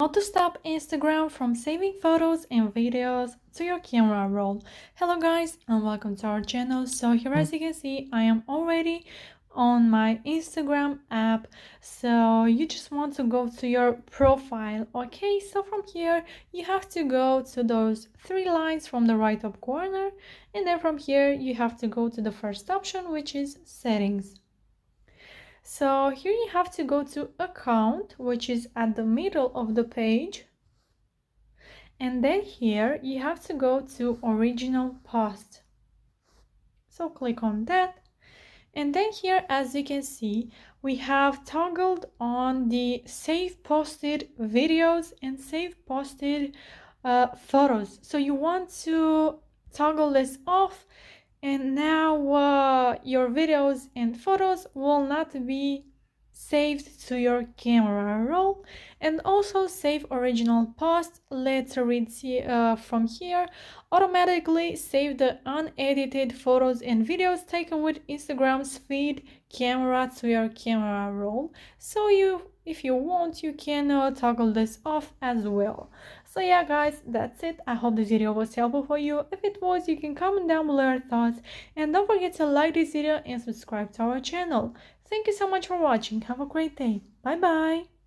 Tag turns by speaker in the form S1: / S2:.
S1: How to stop Instagram from saving photos and videos to your camera roll. Hello guys and welcome to our channel. So here, as you can see, I am already on my Instagram app. So you just want to go to your profile. Okay, so from here you have to go to those three lines from the right top corner, and then from here you have to go to the first option, which is settings. So here you have to go to account, which is at the middle of the page. And then here you have to go to original post. So click on that. And then here, as you can see, we have toggled on the save posted videos and save posted photos. So you want to toggle this off, and now your videos and photos will not be saved to your camera roll. And also save original post. Let's read from here. Automatically save the unedited photos and videos taken with Instagram's feed camera to your camera roll. So if you want, you can toggle this off as well. So yeah guys, that's it. I hope this video was helpful for you. If it was, you can comment down below your thoughts, and don't forget to like this video and subscribe to our channel. Thank you so much for watching. Have a great day. Bye bye.